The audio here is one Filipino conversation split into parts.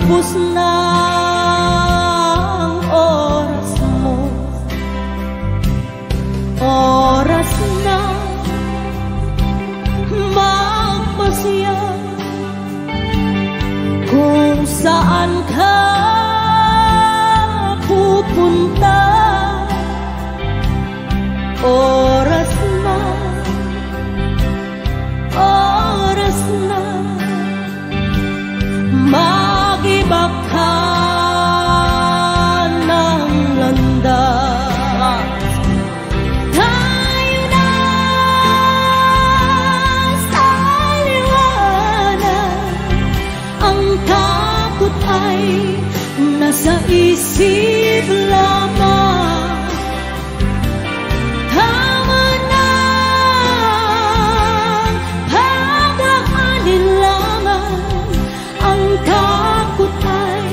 Tapos na ang oras mo, oras na magpasya kung saan ka pupunta. Oras na, oras na mag-iba ka ng landas. Tayo na sa liwanag, ang takot ay nasa isip lamang. Tama na pag-aalilangan, ang takot ay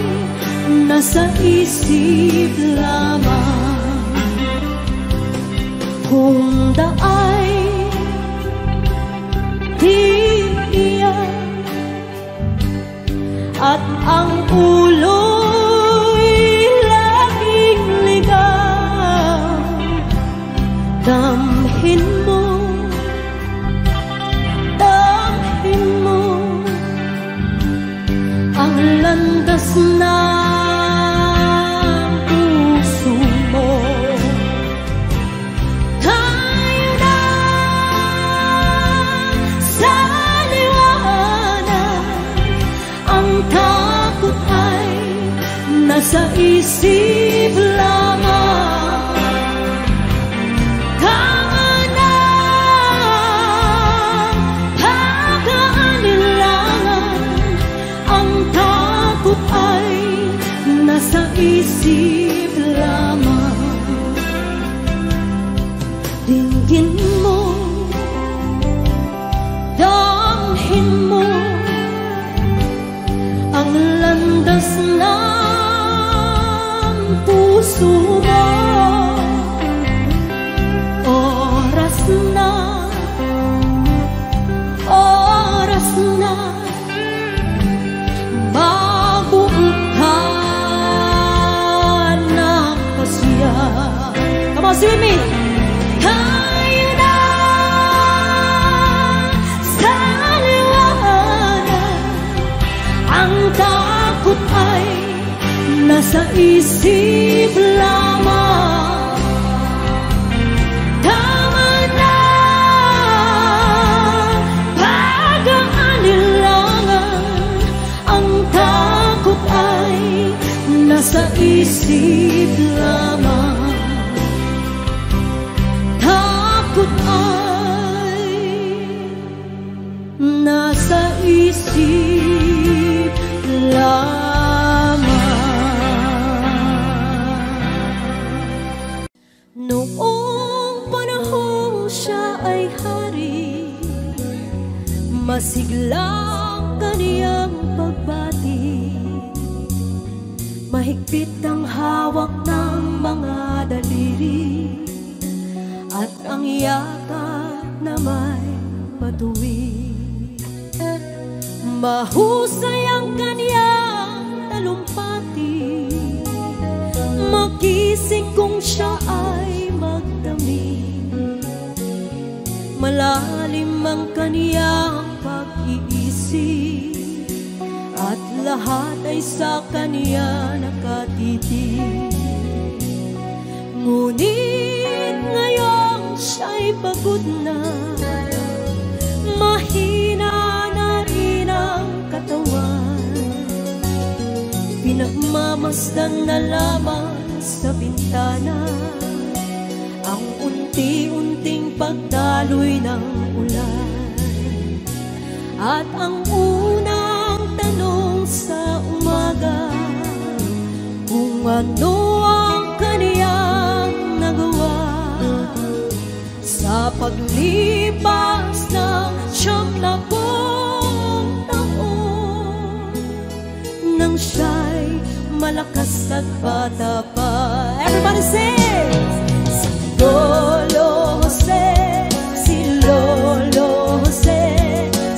nasa isip lamang. Kung daay tiiyak at ang ulo'y laging ligaw, damhin mo, damhin mo ang landas ng puso mo. Tayo na sa liwanag, ang takot ay nasa isip lamang. Tama na pag-aalilangan, ang takot ay nasa isip lamang. Dinggin mo, damhin mo ang landas ng puso mo. Oras na, oras na mabuo ka ng pasya. Come on, sing with me. Tayo na sa liwanag, ang takot ay nasa isip lamang. Tama na pag-aalilangan, ang takot ay nasa isip lamang. Takot ay nasa isip lamang. Noong panahon siya ay hari, masiglang kaniyang pagbati, mahigpit ang hawak ng mga daliri, at ang yakap na may matuwid. Mahusay ang kaniyang talumpati, magising kung siya ay magdamig. Malalim ang kaniyang pag-iisip, at lahat ay sa kaniya nakatitig. Ngunit ngayong siya'y pagod na, mahina na rin ang katawan, pinagmamasdan na lamang sa bintana ang unti-unting pagdaloy ng ulan. At ang unang tanong sa umaga, kung ano ang kaniyang nagawa sa paglipas ng 70 taon, nang siya'y malakas at bata pa. Everybody sing! Si Lolo Jose, si Lolo Jose,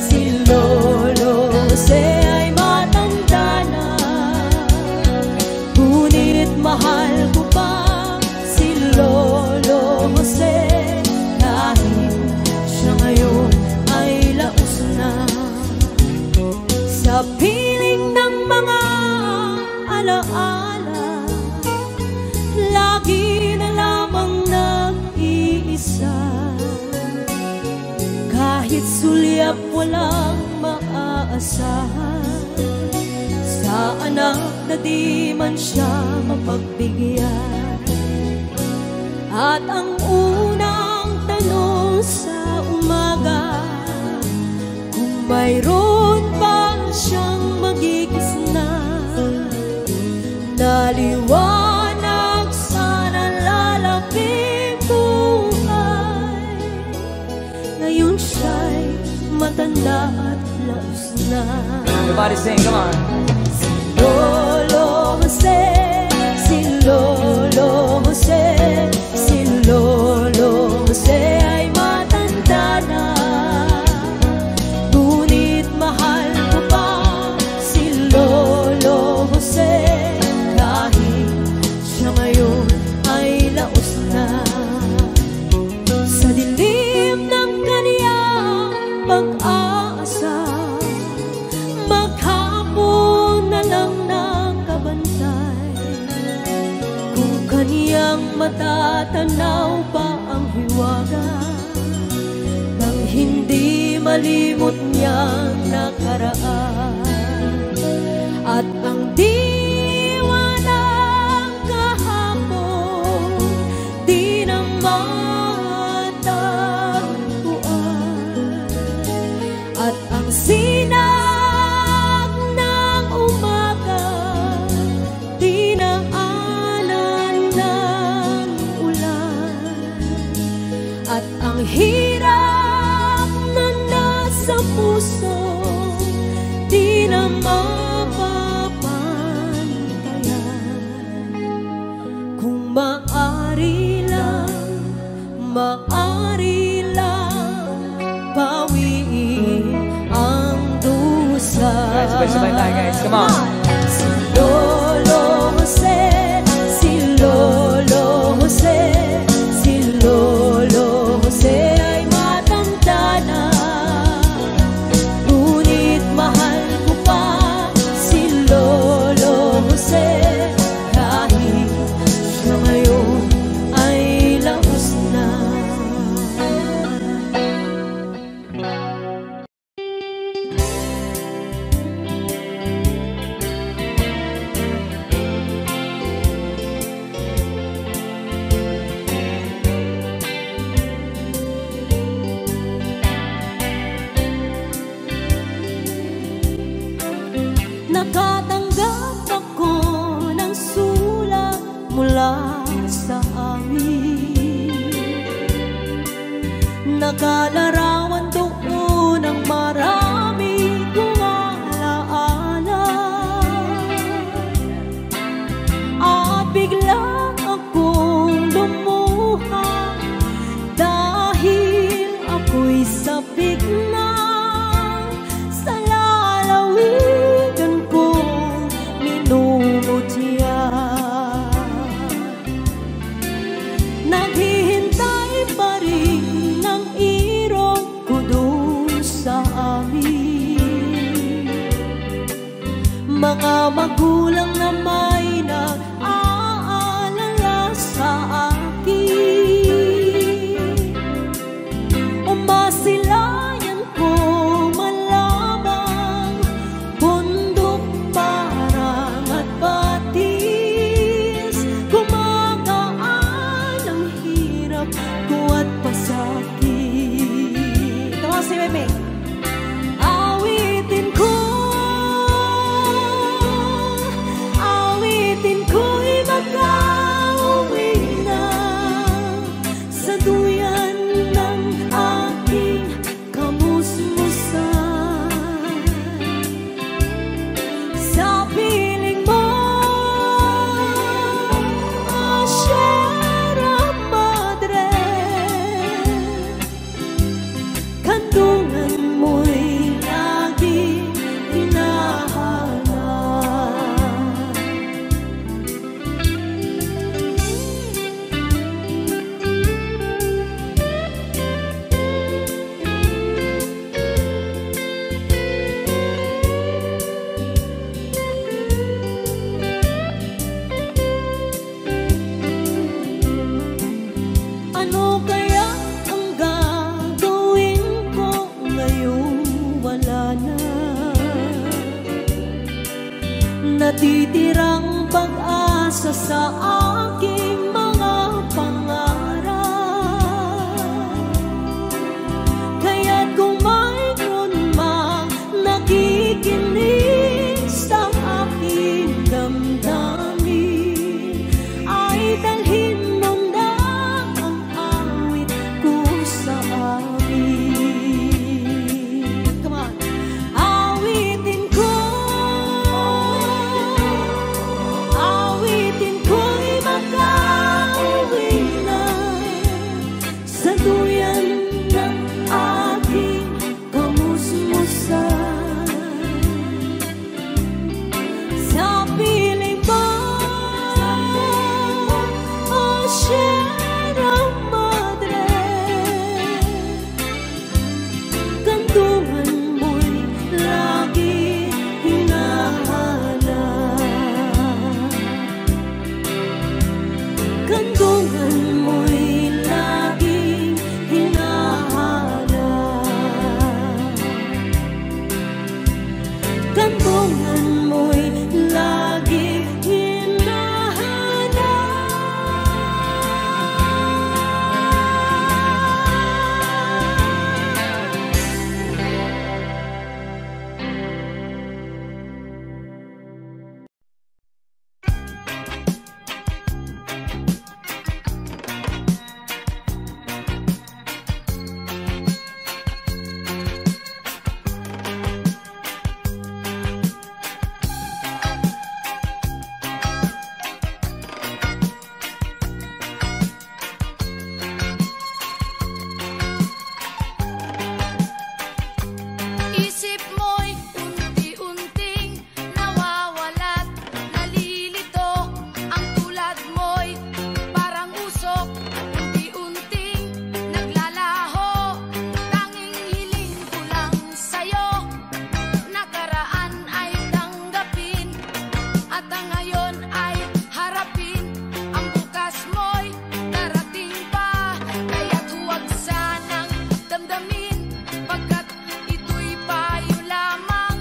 si Lolo Jose ay matanda na. piling ng mga alaala, lagi na lamang nag-iisa. Kahit sulyap walang maaasahan, sa anak na di man siya mapagbigyan. At ang unang tanong sa umaga, kung mayroon pa siyang magigisna, naliwanag sana lalaping buhay. Ngayon siya'y matanda at laos na. Everybody sing, come on. Si Lolo Jose, si Lolo Jose, si Lolo Jose ay matanda na. Ngunit mahal ko pa si Lolo Jose, kahit siya ngayon ay laos na. Sa dilim ng kaniyang pag-asa, maghapon na lang nakabantay. Kung kaniyang matatanaw pa ang hiwaga, nang hindi malimot niyang nakaraan. At ang diwa ng kahapon di na matagpuan. At ang sinag ng umaga di na alan ng ulan. At ang hirap na nasa puso di na mapapantayan. Kung maari lang bawiin ang dusa. Sabay-sabay tayo, guys, come on. Si Lolo Jose, si Lolo Jose, si Lolo Jose ay matanda na. Ngunit mahal ko pa si Lolo Jose, kahit siya ngayon ay laos na. Nakatanggap ako ng sulat mula sa amin. Nakalarawan doon ang marami kong alaala. At bigla akong lumuha dahil ako'y sabik na sa lalawigan kong minumutya. Naghihintay pa rin ng irong ko doon sa amin. Mga magulang na may nag-aalala sa akin. Umasilayan ko malamang bundok, parang at batis. Gumagaan ang hirap ko at pasakit. Come on, si Meme. Awitin ko natitirang pag-asa sa aking mga pangarap. Kaya't kung mayroon mang nakikinig sa aking damdamin, ay dalhin mo na ang awit ko sa amin. Come on! Awitin ko, awitin ko'y makauwi na sa duyan ng aking kamusmusan. Sa piling mo, oh Sierra Madre, kantungan mo'y lagi hinahanap. Kantungan mo'y laging hinahanap. Kantungan mo'y laging hinahanap. Isip mo'y unti-unting nawawalat, nalilito. Ang tulad mo'y parang usok, unti-unting naglalaho. Tanging hiling ko lang sa'yo, nakaraan ay tanggapin, at ang ngayon ay harapin. Ang bukas mo'y darating pa, kaya't huwag sanang damdamin, pagkat ito'y payo lamang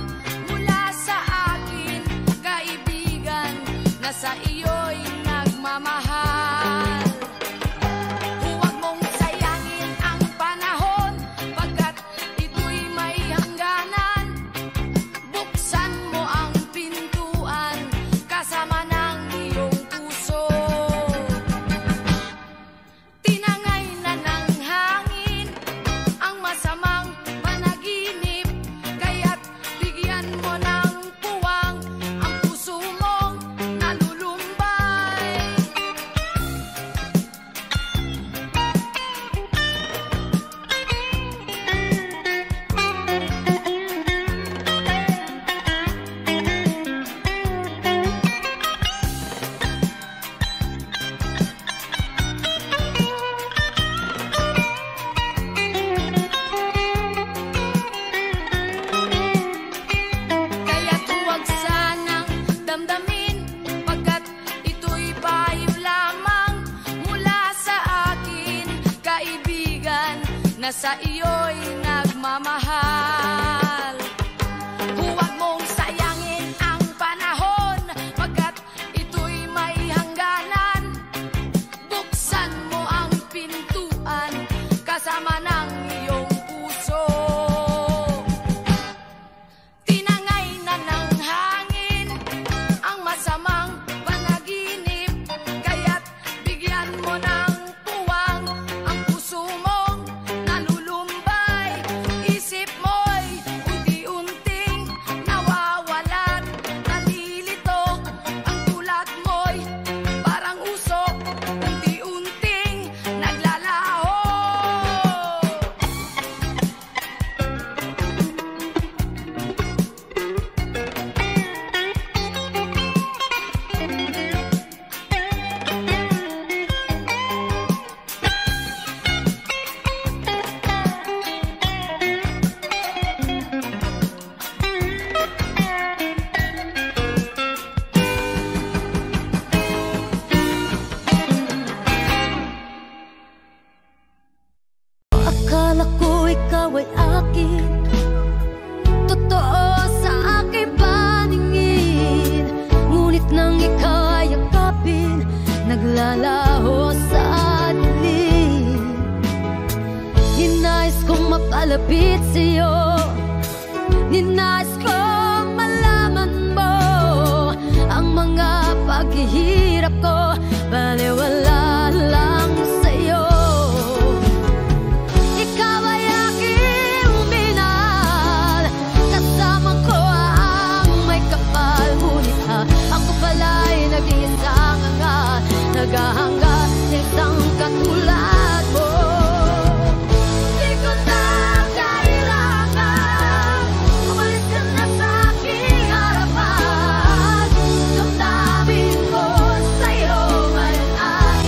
mula sa akin, kaibigan, na sa iyo'y nagmamahal. Huwag mong sayangin ang panahon, pagkat ito'y may hangganan. Buksan mo ang pintuan kasama ng iyong puso. Tinangay na ng hangin ang masamang panaginip, kaya't bigyan mo ng puwang ang puso mong nalulumbay. Kaya't huwag sanang damdamin, pagkat ito'y payo lamang mula sa akin, kaibigan, na sa iyo'y nagmamahal. Huwag mong sayangin ang panahon, pagkat ito'y may hangganan. Buksan mo ang pintuan kasama ng iyong puso. Tinangay na ng hangin ang masamang panaginip, kaya't bigyan mo ng puwang ang puso mong nalulumbay. Isip mo'y unti-unting nawawalat, nalilito. Ang tulad mo'y parang usok, unti-unting naglalaho. Akala ko ikaw ay akin, totoo sa aking paningin. Ninais kong mapalapit sa'yo, ninais kong malaman mo ang mga paghihirap ko, baliwala lang sa'yo. Ikaw ay aking minahal, kasama ko ang may kapal, ngunit ako pala'y nag-iisang angat, naghahangad ng isang katulad mo. Di ko na kailangan umalis ka na sa aking harapan. Damdamin ko sa'yo ngayon ay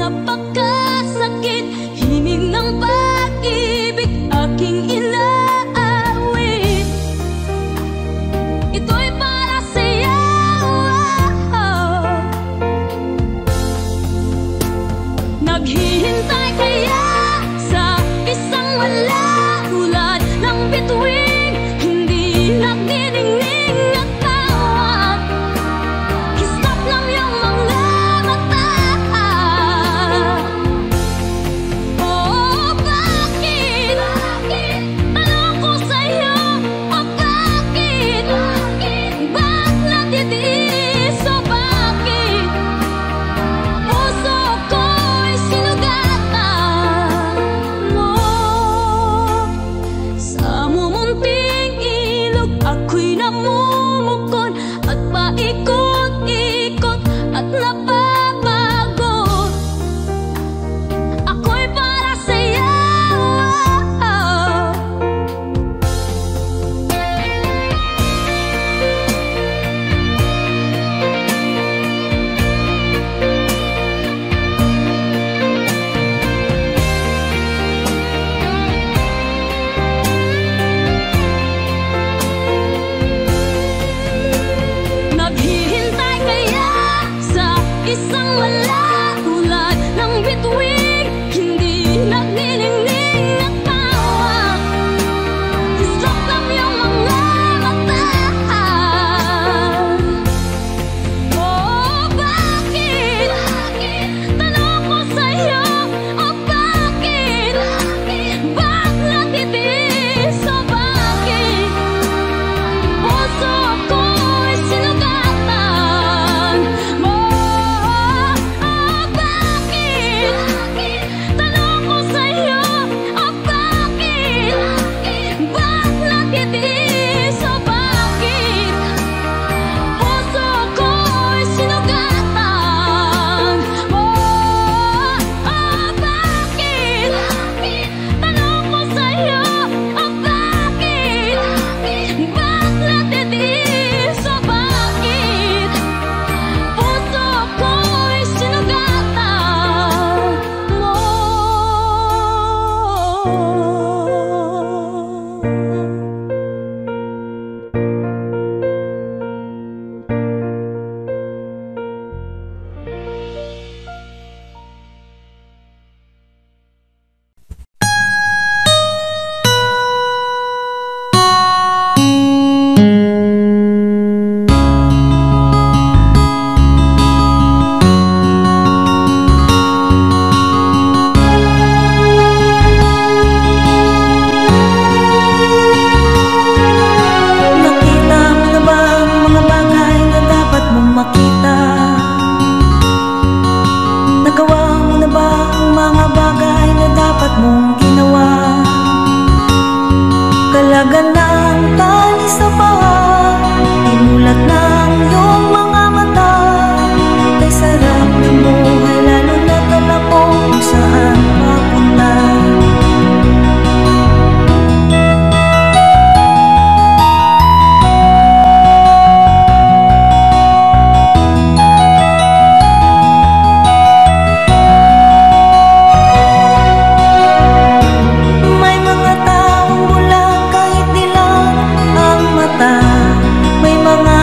napakasakit, himig ng pag-ibig aking inaawit. Ito'y para sa'yo. Naghihintay kaya sa isang wala tulad ng bituin, hindi nagniningning at tawag. Kislap lang yung mga mata. Oh, bakit? Tanong ko sa'yo, oh, bakit? Ba't natitiis, oh, bakit? Puso ko'y sinugatan mo. Sa mumunting ilog ako'y namumukod at paikot-ikot at napapagod. Ako'y para sa'yo. Naghihintay kaya sa isang wala tulad ng bituin, hindi nagniningning at tawag. Kislap lang yung mga mata. Oh, bakit? Tanong ko sa'yo, oh, bakit? Ba't natitiis, oh, bakit? Puso ko'y sinugatan mo. Oh, bakit? Tanong ko sa'yo, oh, bakit? Ba't natitiis, oh, bakit? Puso ko'y sinugatan mo. Oh, bakit? Tanong ko sa'yo, oh, bakit? Ba't natitiis, oh, bakit? Puso ko'y sinugatan mo. Nakita mo na ba ang mga bagay na dapat mong makita? Nagawa mo na ba ang mga bagay na dapat mong ginawa? Kalagan ng tali sa paa, imulat ng iyong mga mata. Kay sarap ng buhay, lalo na't alam mo kung saan papunta. May mga taong bulang kahit dilaw ang mata. May mga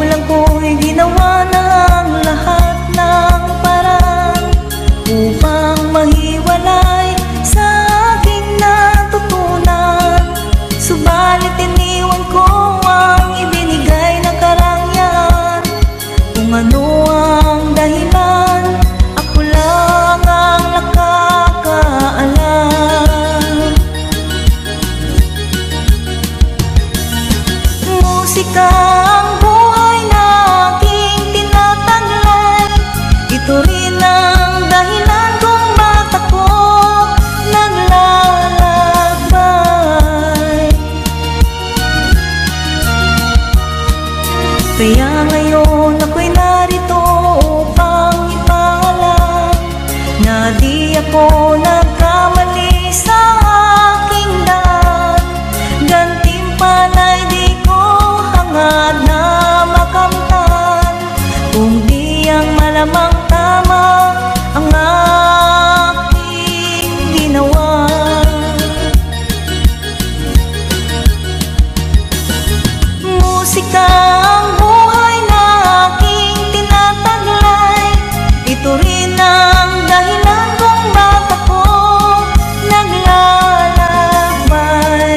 magulang ko'y ginawa na ang lahat ng paraan upang mahiwalay sa aking natutunan. Subalit iniwan ko ang ibinigay ng karangyaan. Kung ano ang dahilan, ako lang ang nakakaalam. Musika ang buhay na aking tinataglay. Ito rin ang dahilan kung ba't ako naglalakbay. Kaya ngayon ako'y narito upang ipaalam na di ako nagkamali sa aking daan. Gantimpala'y di ko hangad na makamtan, kung di ang malamang tama ang aking ginawa. Musika ang buhay na aking tinataglay. Ito rin ang dahilan kung ba't ako naglalakbay.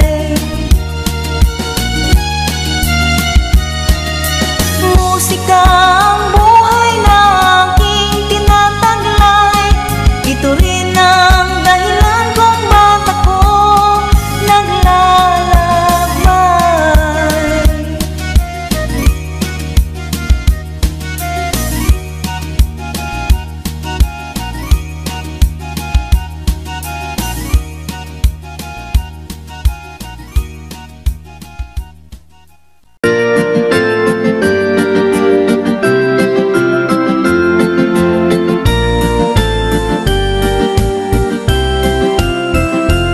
Musika ang buhay na aking tinataglay. Ito rin ang dahilan kung ba't ako naglalakbay.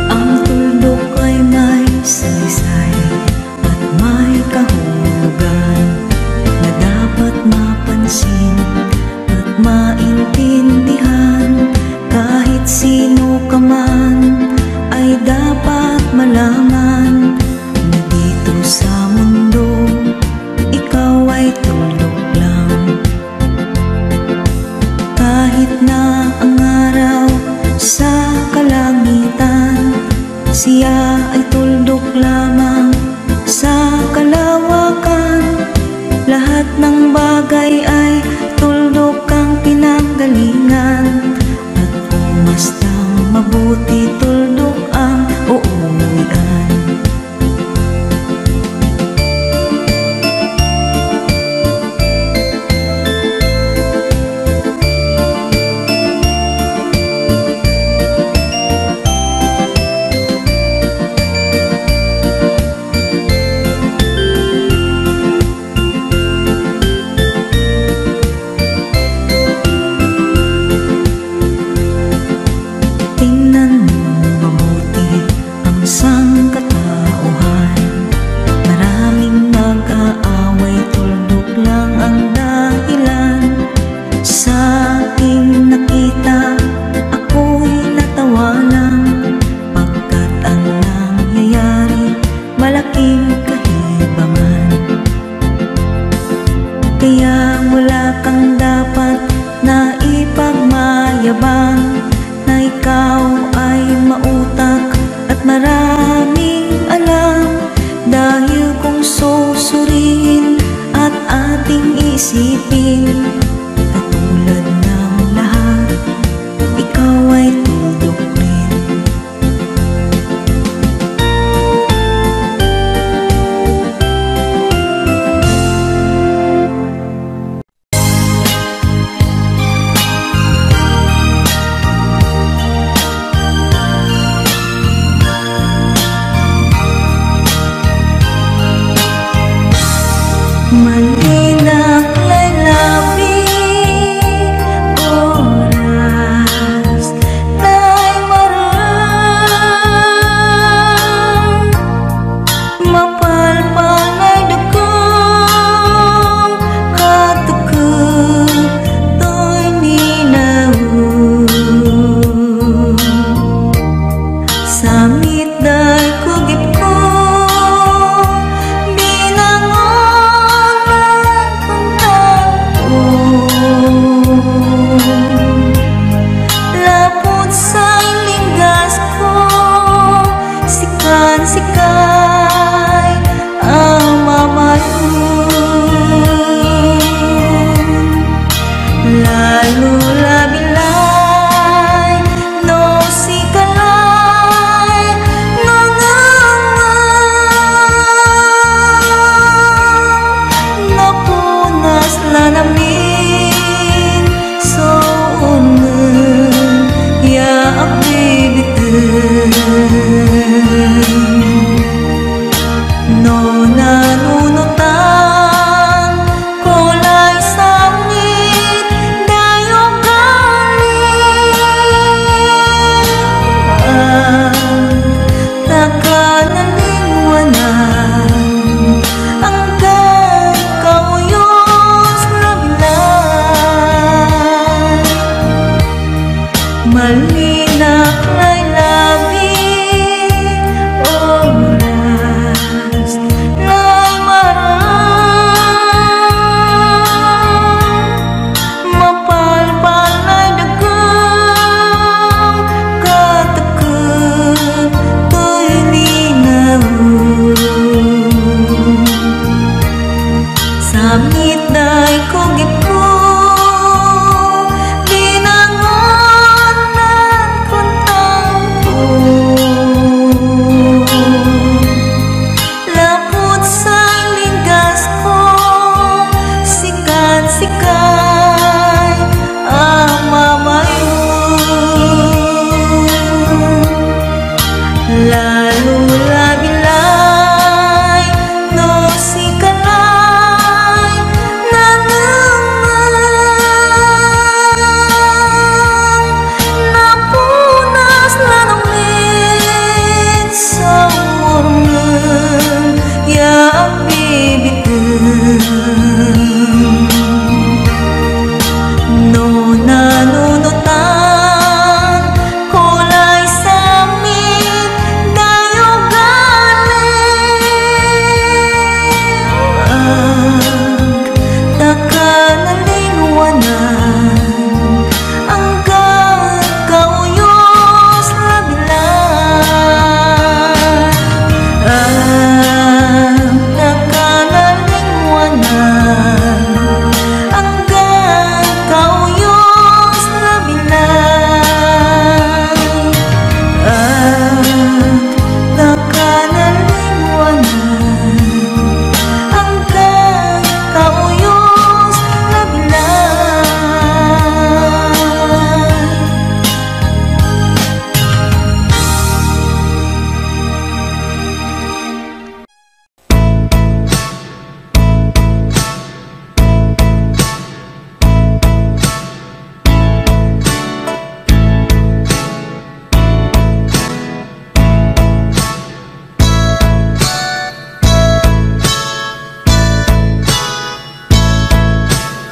Ang tuldok ay may saysay at may kahulugan na dapat mapansin at maintindihan. Kahit sino ka man ay dapat malaman na dito sa mundo ikaw ay tuldok lang. Kahit na ang araw sa kalangitan, siya ay tuldok lamang sa kalawakan. Lahat ng bagay ay tuldok ang pinanggalingan, at kung bastang mabuti tuldok ang uuwian. Tingnan mo mabuti ang sangkatauhan. Maraming nag-aaway, tuldok lang ang dahilan. Sa aking nakita, ako'y natawa lang, pagkat ang nangyayari malaking kahibangan. Kaya wala kang dapat na ipagmayabang na ikaw ay mautak at maraming alam. Dahil kung susuriin at ating isipin, katulad ng lahat, ikaw ay tuldok rin. Malinak lalapit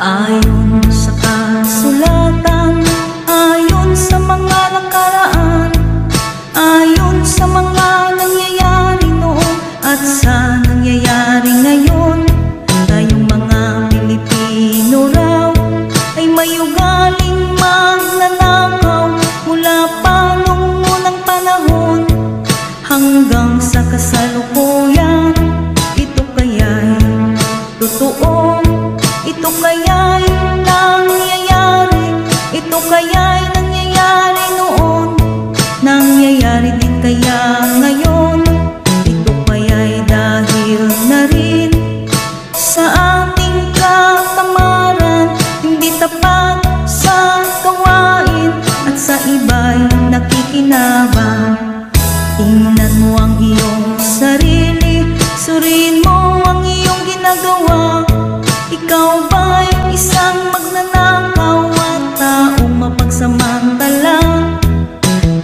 Ayon sa kasulatan, ayon sa mga nakaraan, ayon sa mga nangyayari noon at sa nangyayari ngayon, tayong mga Pilipino raw ay may ugaling magnanakaw mula pa nung unang panahon hanggang sa kasalukuyan. Ito kaya'y totoo, ito kaya'y nangyayari, ito kaya'y nangyayari noon, nangyayari din kaya ngayon. Ito kaya'y dahil na rin sa ating katamaran, hindi tapat sa gawain at sa iba'y nakikinabang. Tingnan mo ang iyong sarili, suriin mo ang iyong ginagawa. Ikaw ba'y isang magnanakaw at taong mapagsamantala?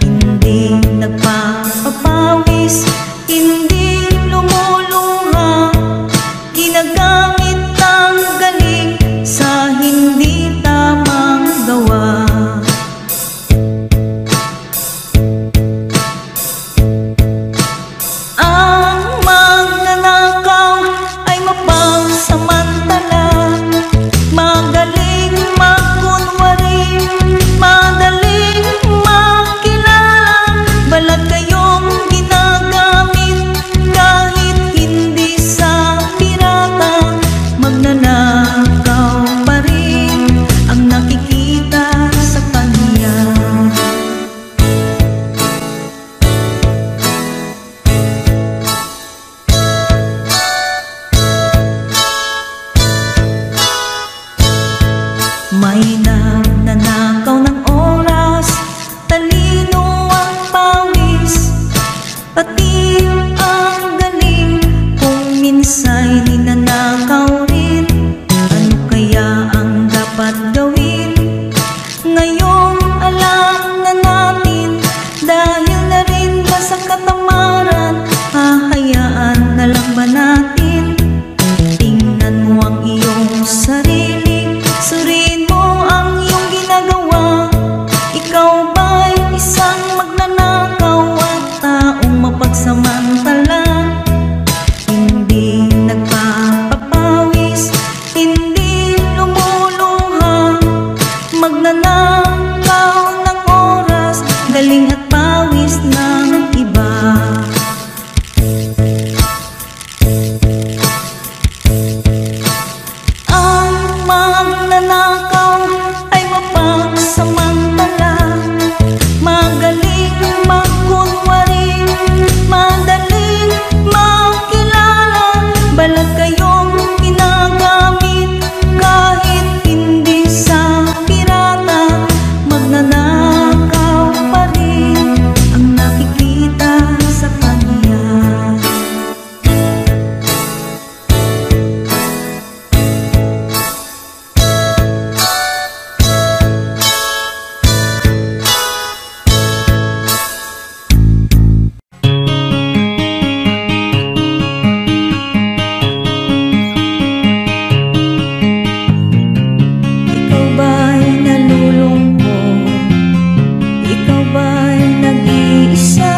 Hindi nagpapapawis, hindi lumuluha, ginagamit ang galing sa hindi tamang gawa. Ang magnanakaw ay mapagsamantala, magaling magkunwari, madaling makilala, balat kayong ginagamit kahit hindi sa pirata. Magnanakaw pa rin ang nakikita sa kanya. May nagnanakaw ng oras, talino ang pawis, pati ang galing kung minsa'y ninanakaw rin. Ano kaya ang dapat gawin? Ngayong alam na natin, dahil na rin ba sa katamaran, hahayaan na lang ba natin? Tingnan mo ang iyong sarili, suriin mo ang iyong ginagawa. Ikaw ba'y isang magnanakaw at taong mapagsamantala? Hindi nagpapapawis, hindi lumuluha, magnanakaw ng oras, galing at pawis ng iba. Ang magnanakaw ay mapagsamantala, magaling magkunwari, madaling makilala, balat kayong ginagamit kahit hindi sa pirata. Magnanakaw pa rin ang nakikita sa kanya. Ikaw ba'y nalulungkot? Ikaw ba'y nag-iisa?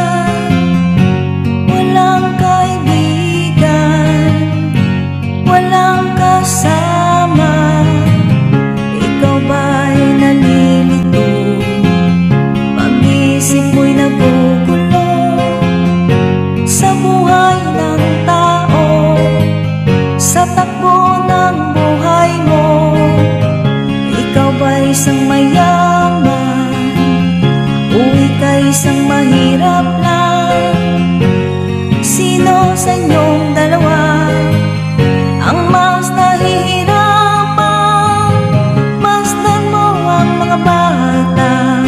Walang kaibigan, walang kasama. Ikaw ba'y nalilito? Pag-isip mo'y nagugulo sa buhay ng tao, sa takbo ng buhay mo. Ikaw ba'y isang mayaman o ika'y isang mahirap lang? Sino sa inyong dalawa ang mas nahihirapan? Masdan mo ang mga bata,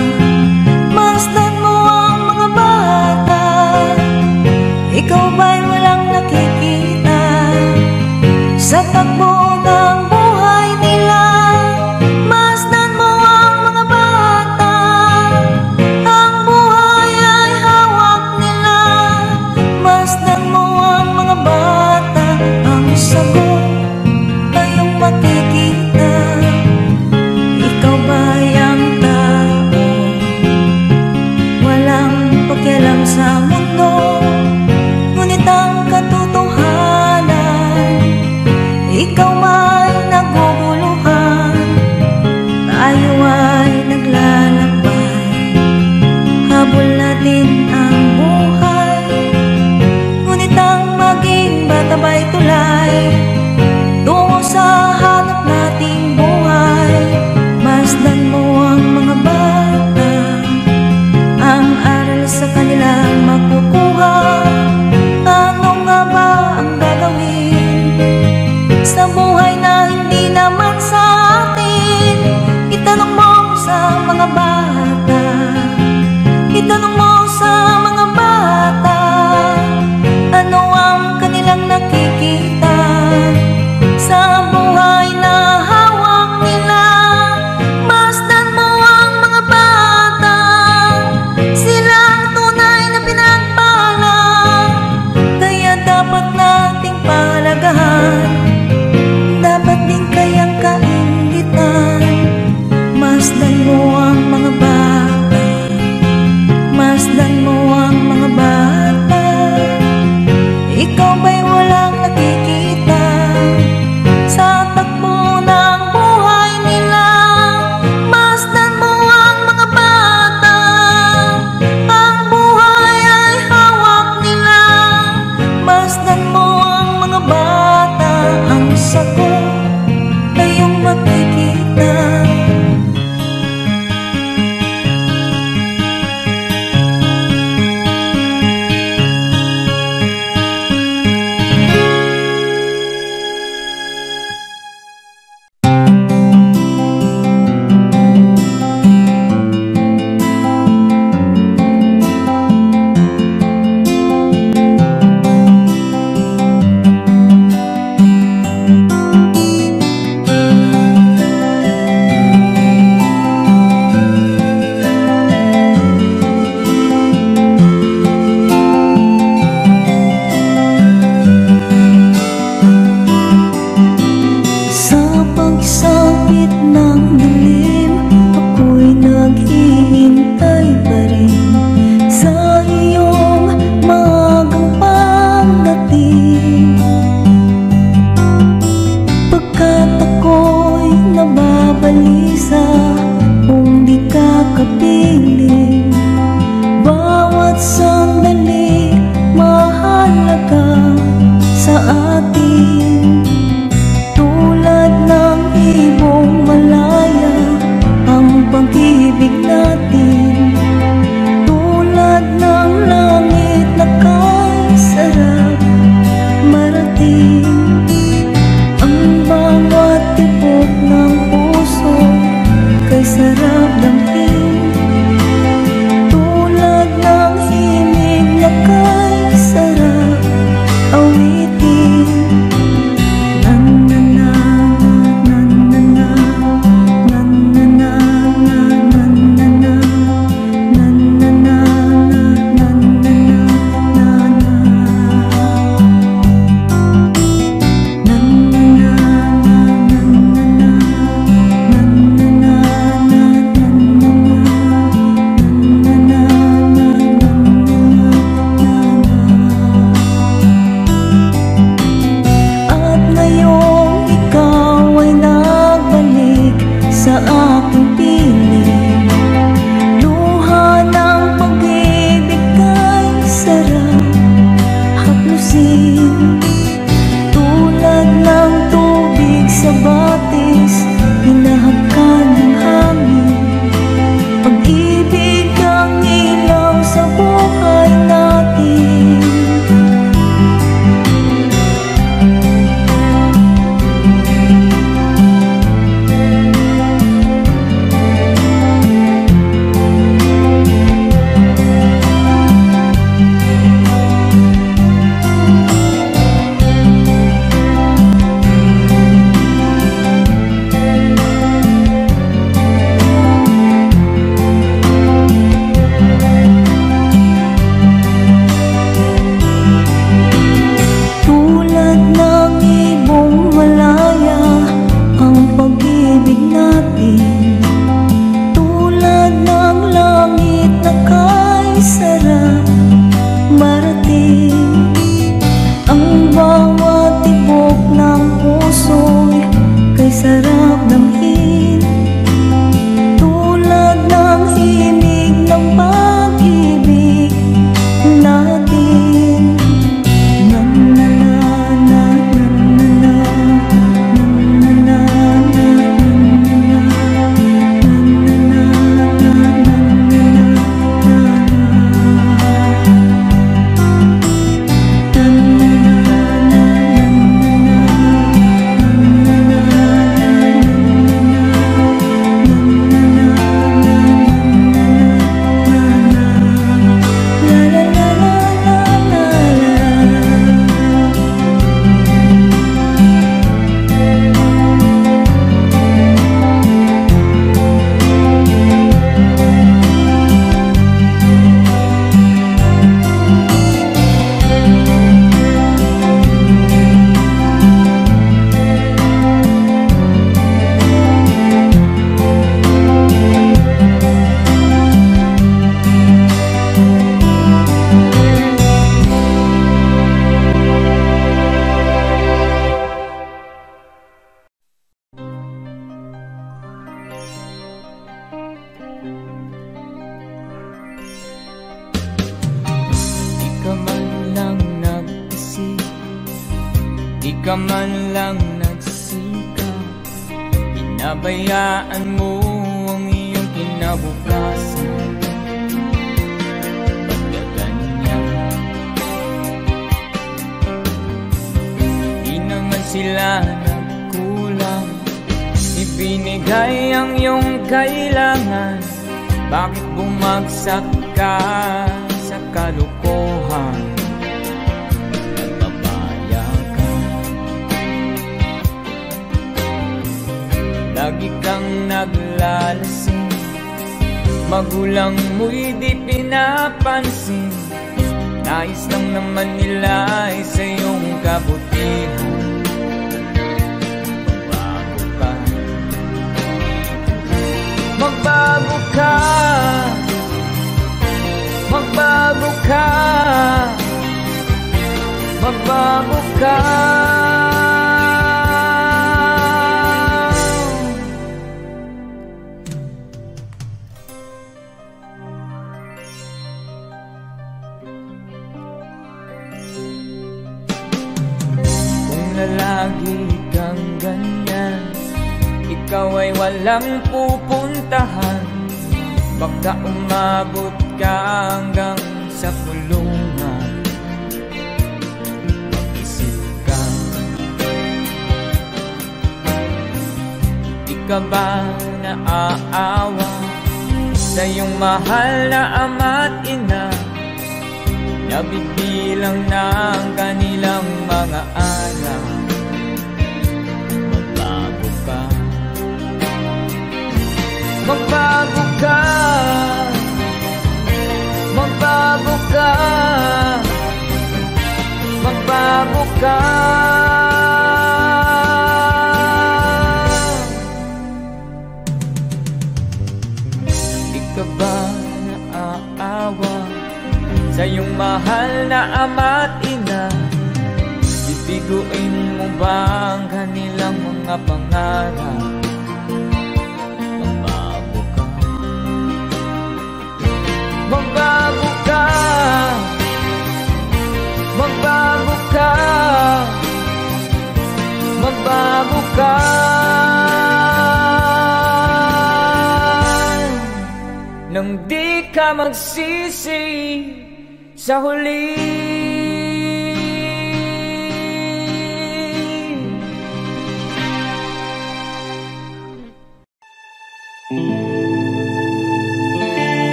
masdan mo ang mga bata. Ikaw ba'y walang nakikita sa takbo ng buhay nila? Masdan mo ang ka man lang nagsikap, pinabayaan mo ang iyong kinabukasan. Pagkaganyan, di naman sila nagkulang, ibinigay ang iyong kailangan. Bakit bumagsak ka sa kalokohan? Nagpapaya ka, lagi kang naglalasing, magulang mo'y di pinapansin. Nais lang naman nila ay sa iyong kabutihan. Magbago ka, magbago ka, magbago ka. Kung lalagi kang ganyan, ikaw ay walang pupuntahan. Baka umabot ka hanggang sa kulungan. Mag-isip ka, di ka ba naaawa sa iyong mahal na ama't ina? Nabibilang na ang kanilang mga araw. Magbago ka, magbago ka, magbago ka, magbago ka. Di ka ba naaawa sa iyong mahal na ama't ina? Bibiguin mo ba ang kanilang mga pangarap? Magbago ka, magbago ka, magbago ka. Nang di ka magsisi sa huli.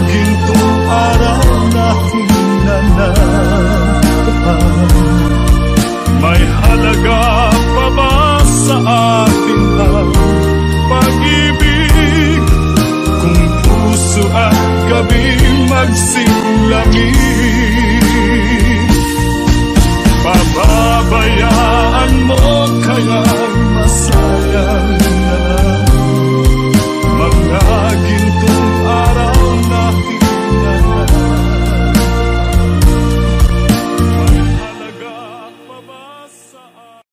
gintong araw na hinanaan. May halaga pa ba sa atin ang pag-ibig? Kung puso at gabi magsilamig, pababayaan mo kaya masayang na mga gintong araw na hinanaan. May halaga pa ba sa atin?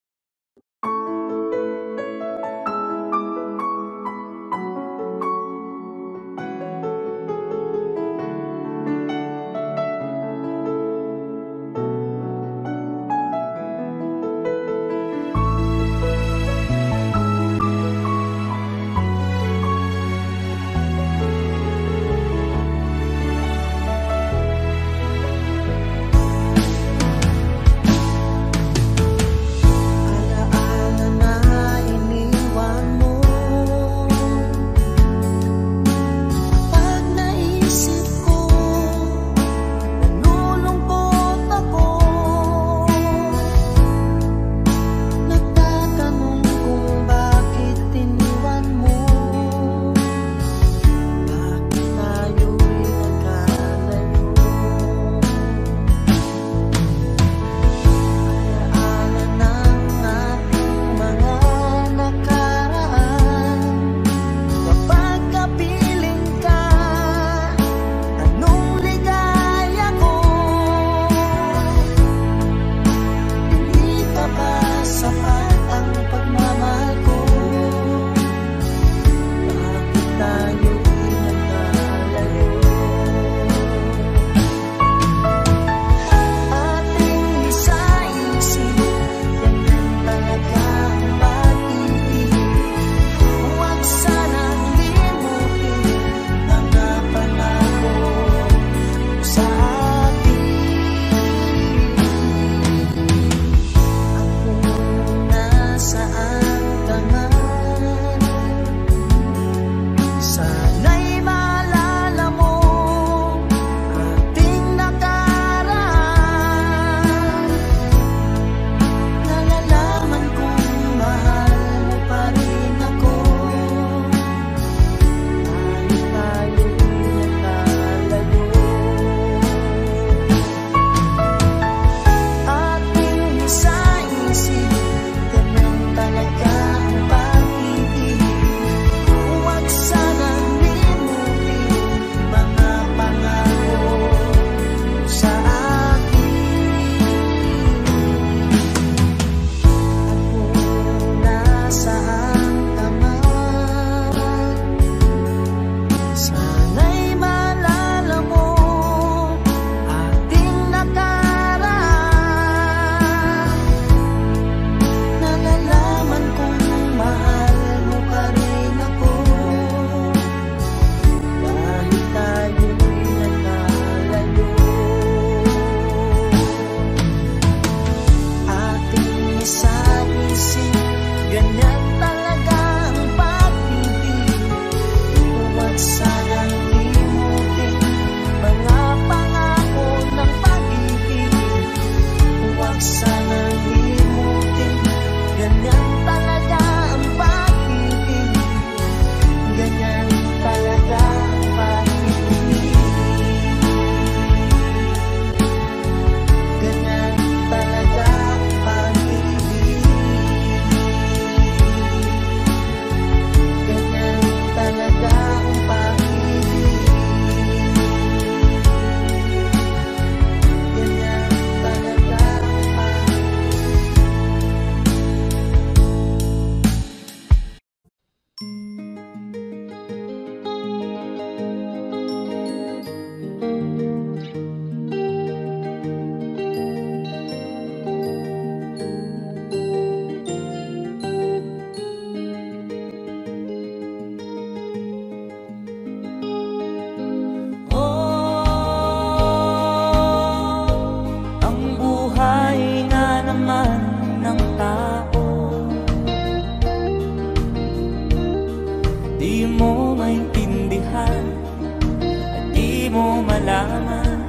mo malaman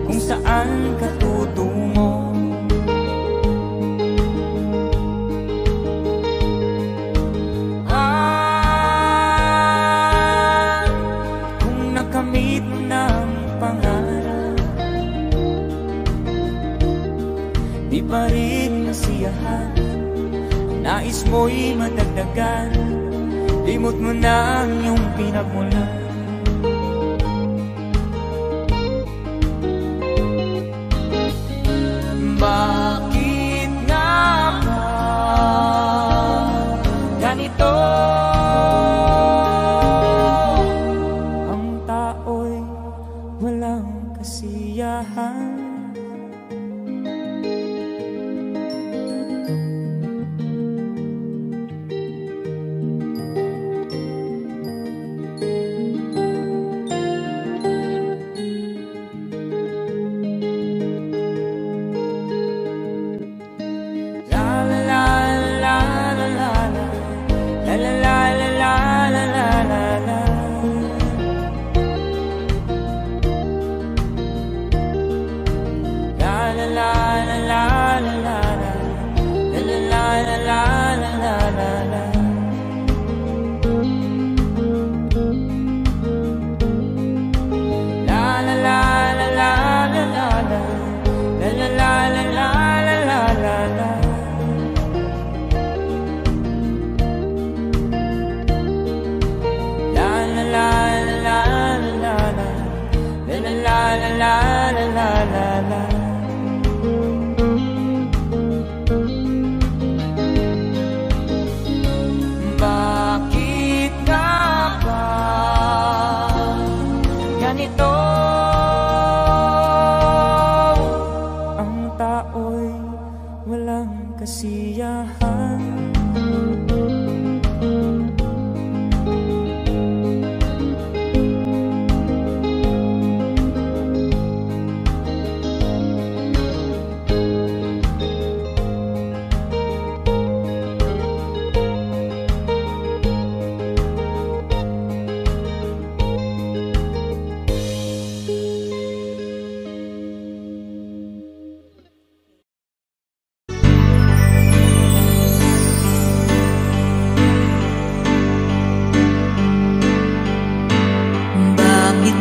kung saan ka tutungo. Kung nakamit mo ng pangarap, di pa rin nasiyahan, nais mo'y madagdagan, limot mo na ang iyong pinagmulan. Bakit nga ba ganito? Ang tao'y walang kasiyahan. Bakit nga ba ganito? Ang tao'y walang kasiyahan.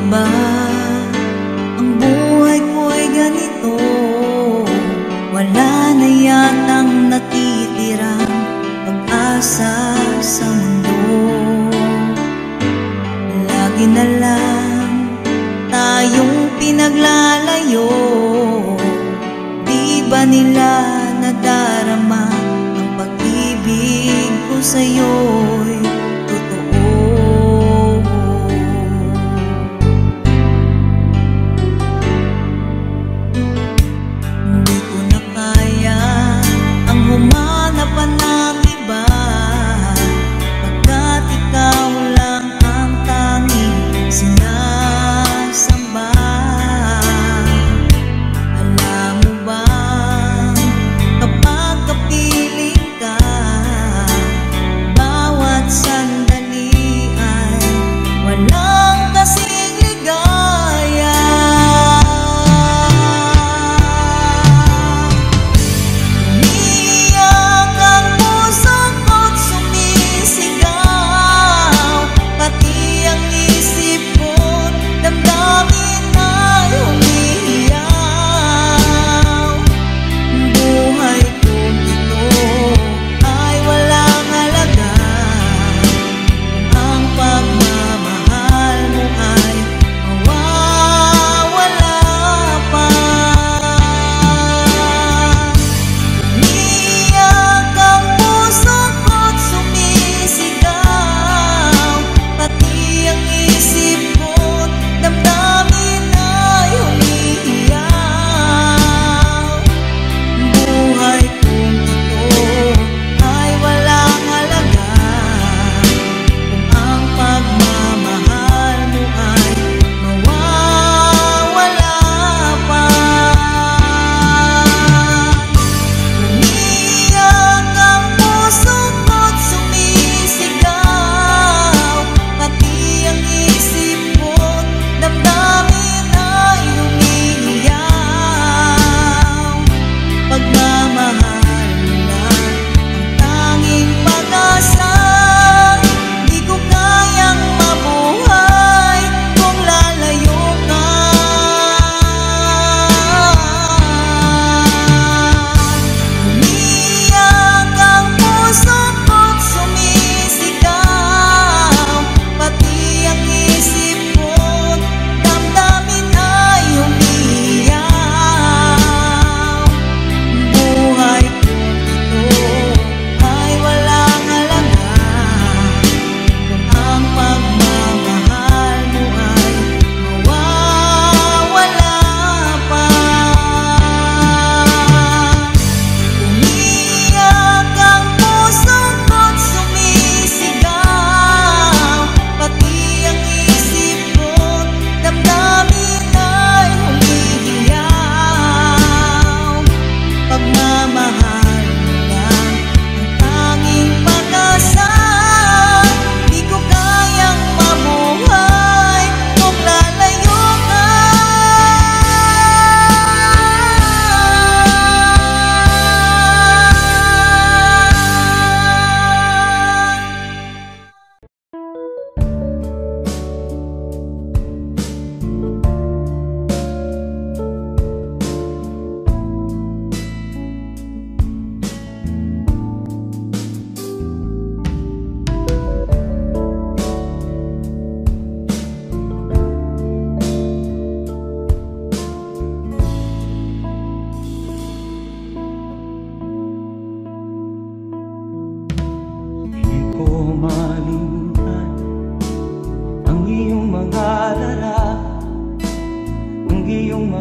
Ba ang buhay ko'y ganito? Wala na yatang natitirang pag-asa sa mundo. Lagi na lang tayong pinaglalayo. Di ba nila nadarama ang pag-ibig ko sa'yo'y totoo? Humanap pa ng iba, pagkat ikaw lang ang tanging sinasamba. Alam mo ba, kapag kapiling ka,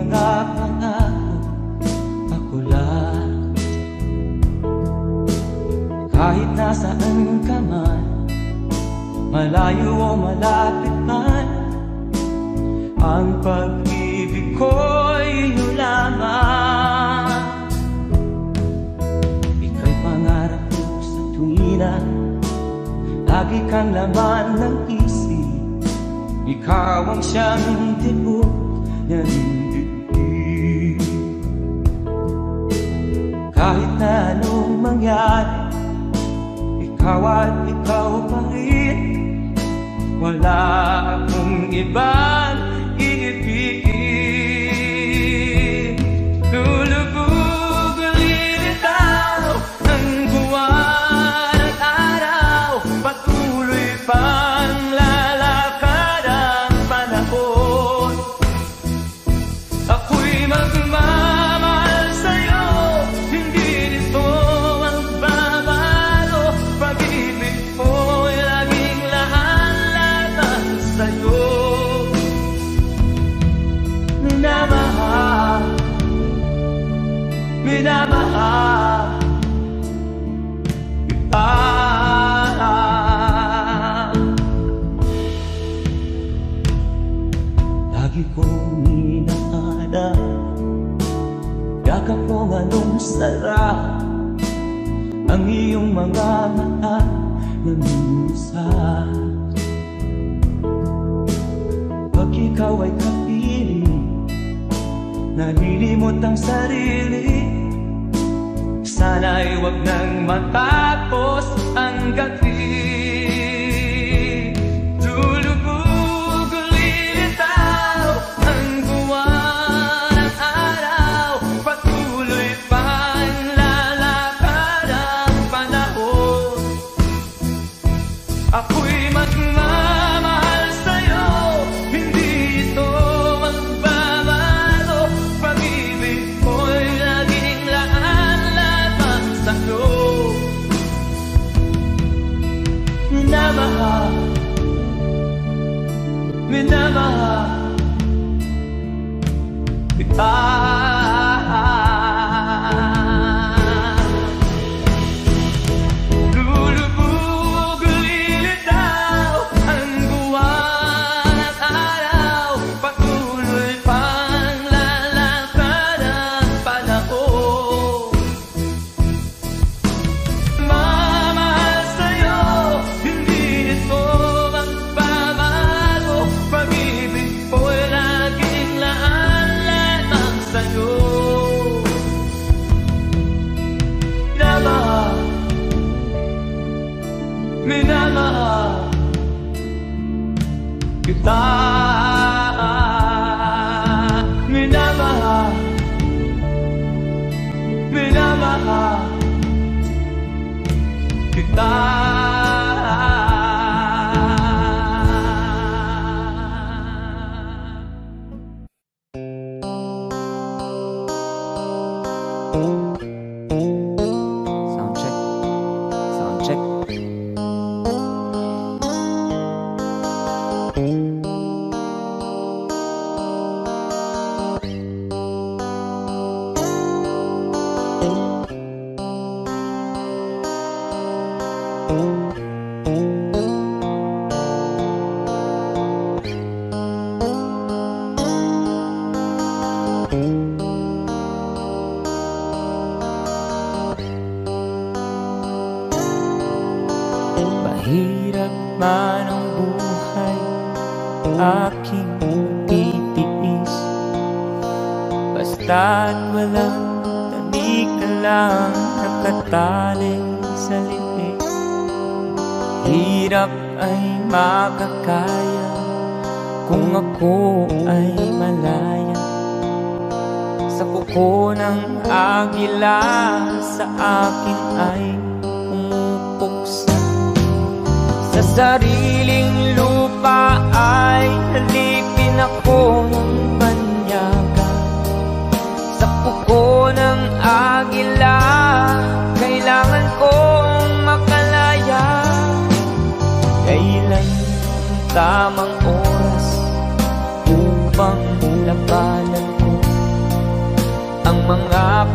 mga pangako, ako lang. Kahit nasaan ka man, malayo o malapit man, ang pag-ibig ko'y iyo lamang. Ika'y pangarap ko sa tuwina, lagi kang laman ng isip. Ikaw ang siyang tibok ng dibdib. Kahit na anong mangyari, ikaw at ikaw pa rin. Wala akong ibang iibigin. Lulubog lilitaw ng buwan at araw, patuloy pang lalakad ang panahon. Ako'y magmamahal sa'yo, hindi nito magbabago. Pag-ibig ko'y laging lahat sa'yo. Minamahal, minamahal kita. Lagi kong inaalala, yakap kong anong sarap, ang iyong mga mata na minsan. Pag ikaw ay kapiling, nalilimot ang sarili. Sana'y wag nang matapos ang gabi. Lulubog lilitaw ang buwan at araw, patuloy pang lalakad ang panahon. Ako'y magmamahal sa'yo, hindi ito magbabago. Pag-ibig ko'y laging laan-lamang sa'yo. Minamahal, minamahal kita. Lulubog lilitaw ang buwan at araw, patuloy pang lalakad ang panahon. Mamahal sa'yo, hindi ito magbabago. Pag-ibig ko'y laging laan-lamang sa'yo. Minamahal, minamahal kita. Minamahal, minamahal kita. Sound check. Sound check. Mahirap man ang buhay, aking titiis. Basta't walang tanik ka lang nakatali sa liit. Hirap ay makakaya kung ako ay malaya. Sa kuko ng agila sa akin ay umupuksa. Sa sariling lupa ay halipin ako ng banyaga. Sa kuko ng agila kailangan kong makalaya. Kailan ang tamang oras upang labanan ko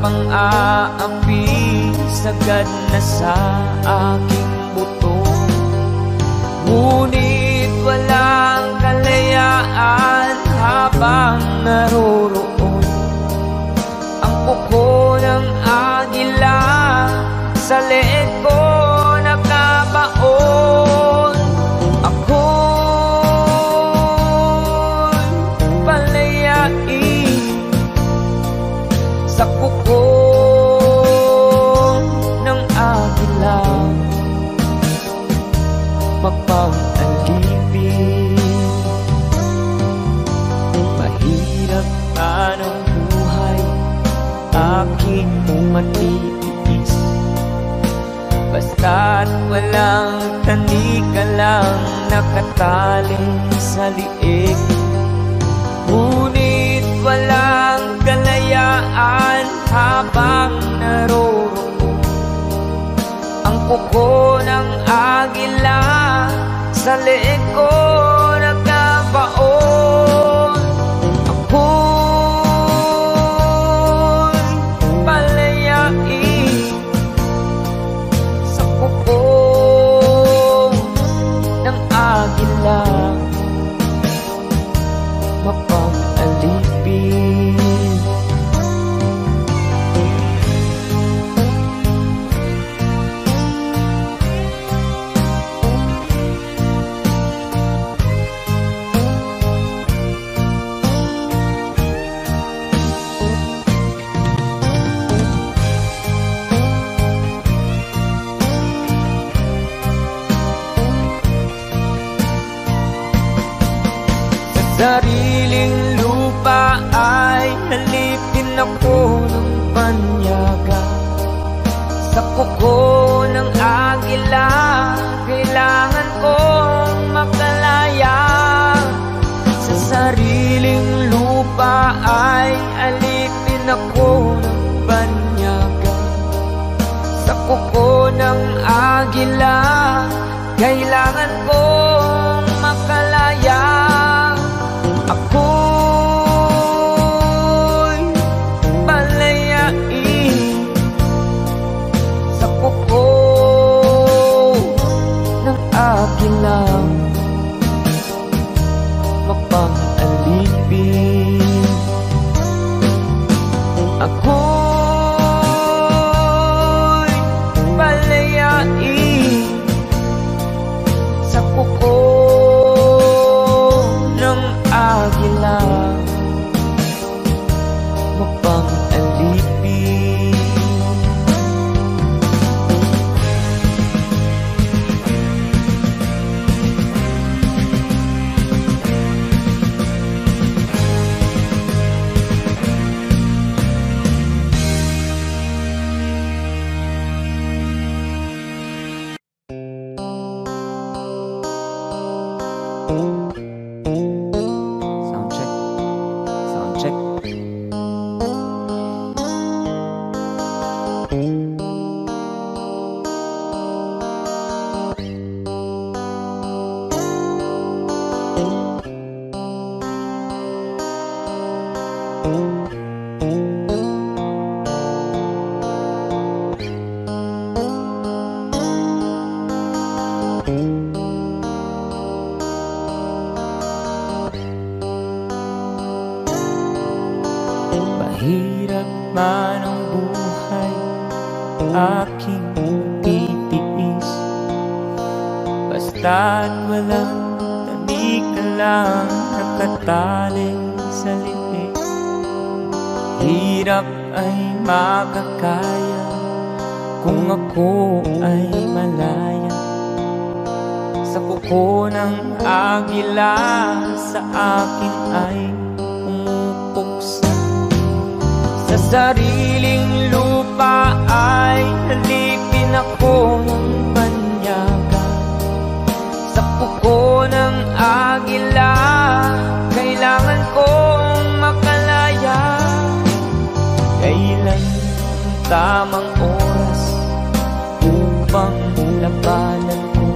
pang-aapi sagad na sa aking buto. Ngunit walang kalayaan habang naroroon ang kuko ng agila sa leeg ko nakabaon. Ako'y palayain sa kuko ng agila, mapang-alipin. Mahirap man ang buhay, aking matitiis, basta't walang tanika lang nakatali sa liig. Ngunit walang kalayaan habang naroroon ang kuko ng agila sa leeg ko nakabaon. Ako'y palayain sa kuko ng agila, mapang-alipin. Sariling lupa ay halipin ako ng panyaga. Sa kuko ng agila, kailangan kong makalaya. Sa sariling lupa ay halipin ako ng panyaga. Sa kuko ng agila, kailangan kong makalaya. Ako'y palayain sa kuko ng agila, mapang-alipin. Ako'y palayain sa kuko ng agila, mapang-alipin. Mahirap man ang buhay, aking titiis, basta't walang tanika lang nakatali sa liig. Hirap ay makakaya kung ako ay malaya sa kuko ng agila, sa akin ay umupuksa. Sa sariling lupa ay halipin ako ng panyaga. Sa kuko ng agila, kailangan kong makalaya. Kailan ang tamang oras upang labanan ko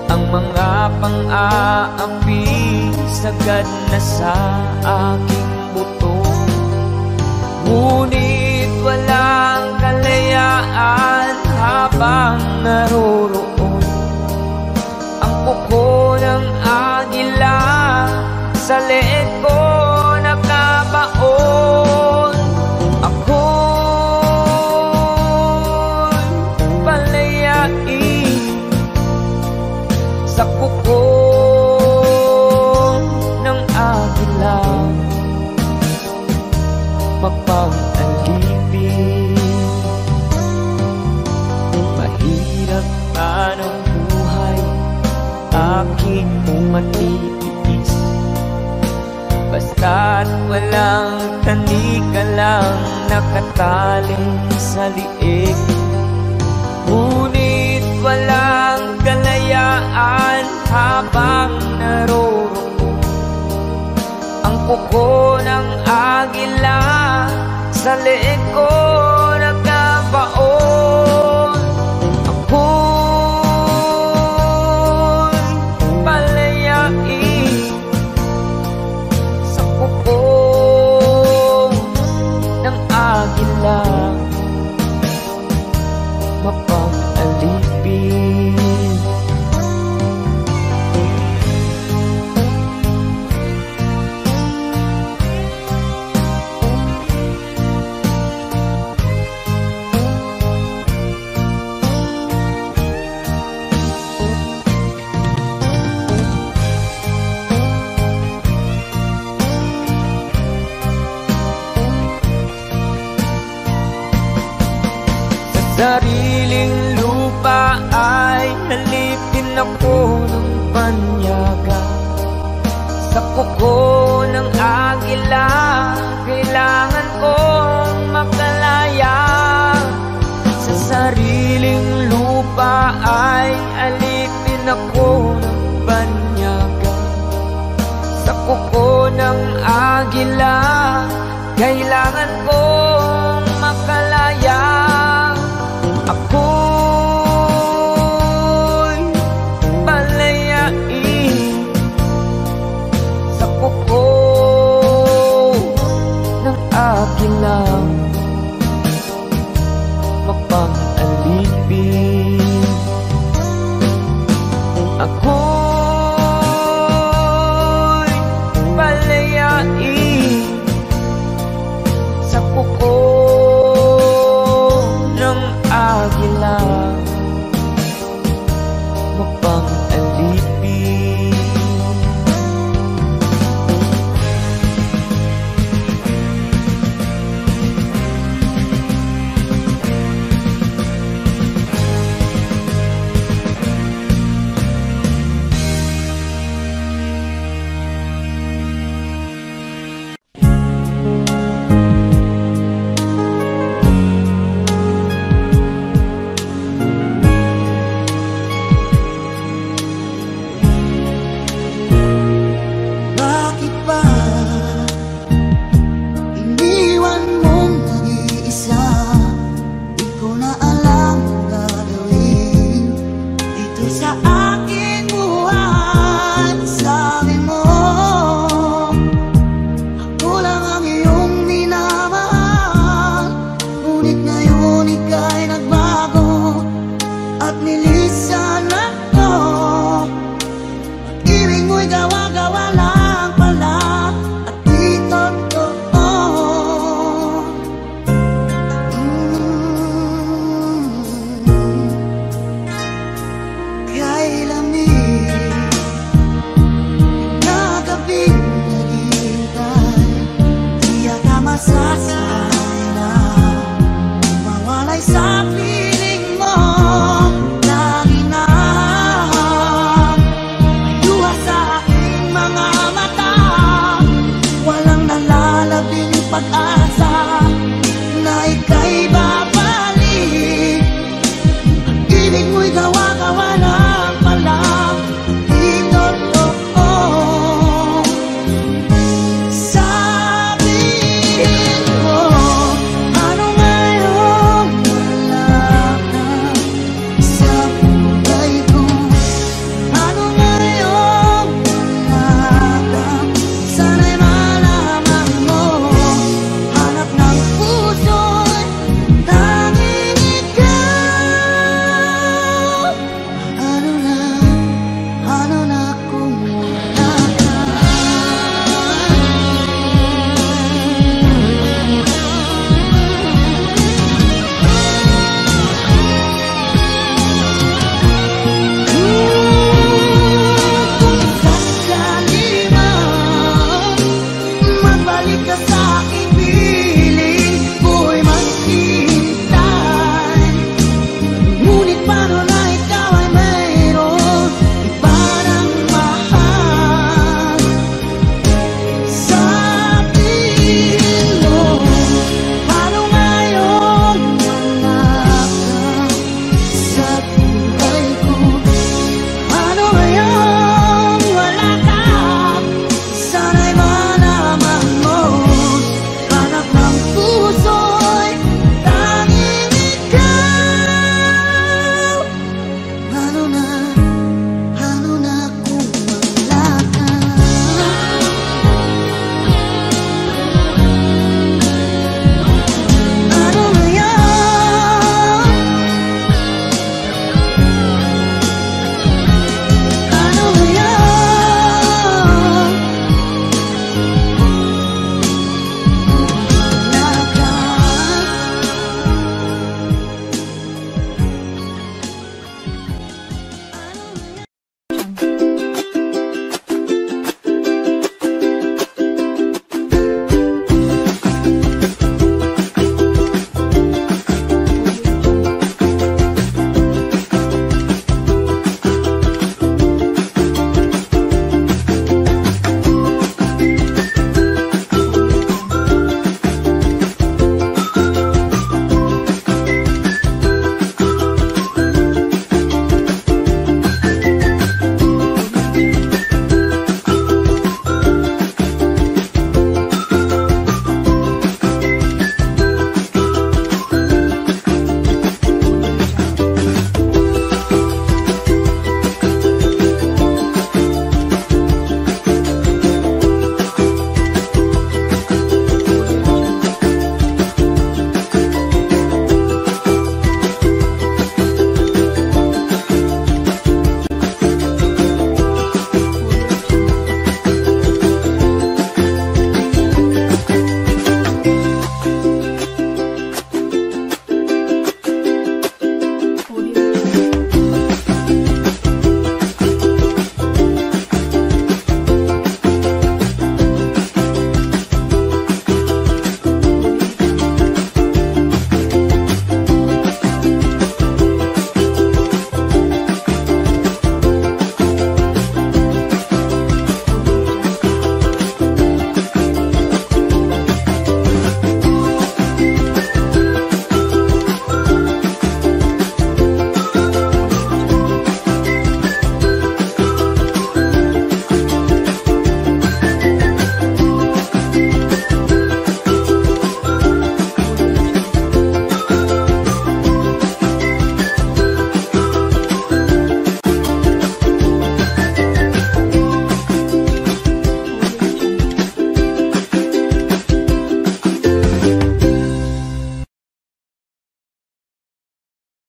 ang mga pang-aapi sagad na sa aking buto? Ngunit habang naroroon. Ang kuko ng agila sa leeg ko nakabaon. Ako'y palayain sa kuko ng agila, mapang-alipin. Mahirap man ang buhay, aking matitiis. Basta't walang tanika lang nakataling sa liig. Ngunit walang kalayaan habang naroroon. Ang kuko ng agila sa leeg ko nakabaon. Ako'y palayain sa kuko ng agila, mapang-alipin. Sariling lupa ay halipin ako ng banyaga. Sa kuko ng agila, kailangan kong makalaya. Sa sariling lupa ay halipin ako ng banyaga. Sa kuko ng agila, kailangan kong makalaya. Ako'y palayain sa kuko ng agila, mapang-alipin. Ako'y palayain sa kuko kasama